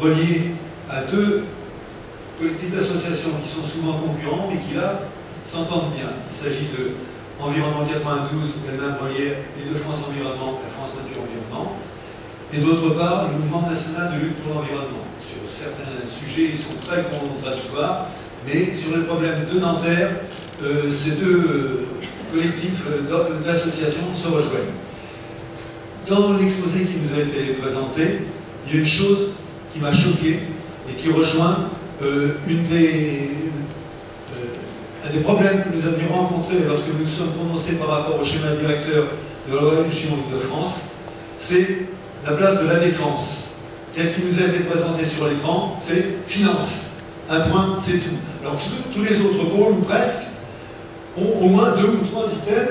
relié à deux collectifs d'associations qui sont souvent concurrents, mais qui là s'entendent bien. Il s'agit de Environnement 92, elle-même reliée, Île-de-France Environnement, la France Nature Environnement, et d'autre part le Mouvement national de lutte pour l'environnement. Sur certains sujets, ils sont très contradictoires, mais sur les problèmes de Nanterre, ces deux collectifs d'associations se rejoignent. Dans l'exposé qui nous a été présenté, il y a une chose qui m'a choqué et qui rejoint un des problèmes que nous avions rencontrés lorsque nous nous sommes prononcés par rapport au schéma directeur de la région Île-de-France, c'est la place de la défense. Tel qu'il nous a été présenté sur l'écran, c'est finance. Un point, c'est tout. Alors tous les autres pôles, ou presque, ont au moins 2 ou 3 items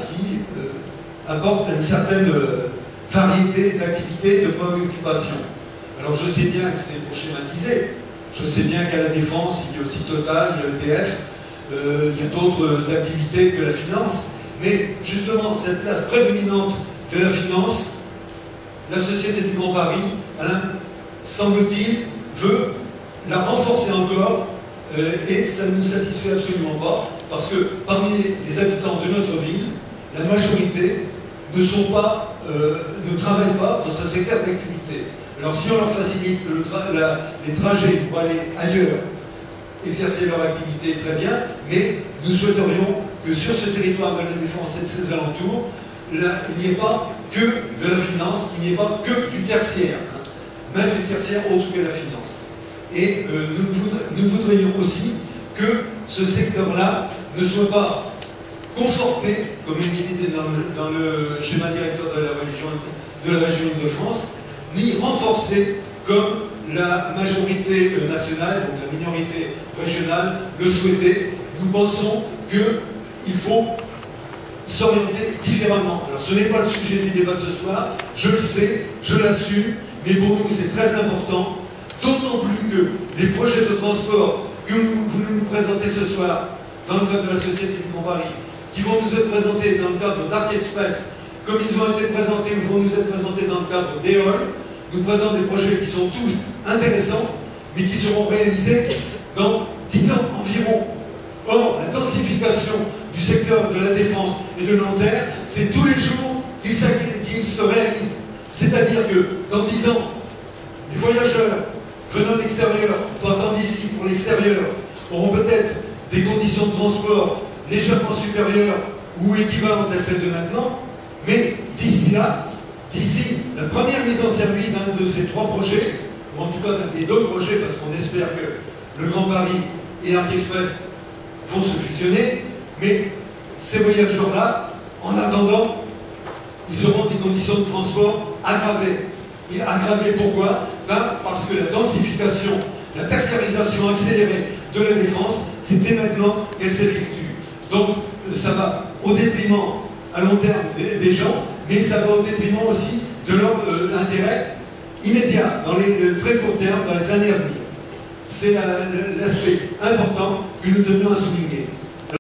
qui apportent une certaine variété d'activités, de préoccupations. Alors je sais bien que c'est pour schématiser. Je sais bien qu'à la défense, il y a aussi Total, il y a EDF, il y a d'autres activités que la finance. Mais justement, cette place prédominante de la finance, la Société du Grand Paris, semble-t-il, veut la renforcer encore, et ça ne nous satisfait absolument pas, parce que parmi les habitants de notre ville, la majorité ne travaillent pas dans ce secteur d'activité. Alors si on leur facilite les trajets pour aller ailleurs, exercer leur activité, très bien, mais nous souhaiterions que sur ce territoire de la Défense et de ses alentours, il n'y ait pas que de la finance, qu'il n'y ait pas que du tertiaire, même du tertiaire autre que la finance. Et nous voudrions aussi que ce secteur-là ne soit pas conforté, comme il est dit dans le schéma directeur de la région Île-de-France, ni renforcé comme la majorité nationale, donc la minorité régionale, le souhaitait. Nous pensons qu'il faut s'orienter différemment. Alors ce n'est pas le sujet du débat de ce soir, je le sais, je l'assume, mais pour nous c'est très important, d'autant plus que les projets de transport que vous nous présentez ce soir dans le cadre de la Société du Grand Paris, qui vont nous être présentés dans le cadre d'Arc Express, comme ils ont été présentés ou vont nous être présentés dans le cadre d'EOL, nous présentent des projets qui sont tous intéressants, mais qui seront réalisés dans 10 ans environ. Or, la densification du secteur de la Défense et de Nanterre, c'est tous les jours qu'il se réalise. C'est-à-dire que dans 10 ans, les voyageurs venant de l'extérieur, partant d'ici pour l'extérieur, auront peut-être des conditions de transport légèrement supérieures ou équivalentes à celles de maintenant, mais d'ici là, d'ici la première mise en service d'un de ces 3 projets, ou en tout cas d'un des 2 projets, parce qu'on espère que le Grand Paris et Arc Express vont se fusionner, mais ces voyageurs-là, en attendant, ils auront des conditions de transport aggravées. Et aggravées pourquoi? Parce que la densification, la tertiarisation accélérée de la Défense, c'est dès maintenant qu'elle s'effectue. Donc ça va au détriment à long terme des gens, mais ça va au détriment aussi de leur intérêt immédiat, dans les très court terme, dans les années à venir. C'est l'aspect important que nous tenions à souligner.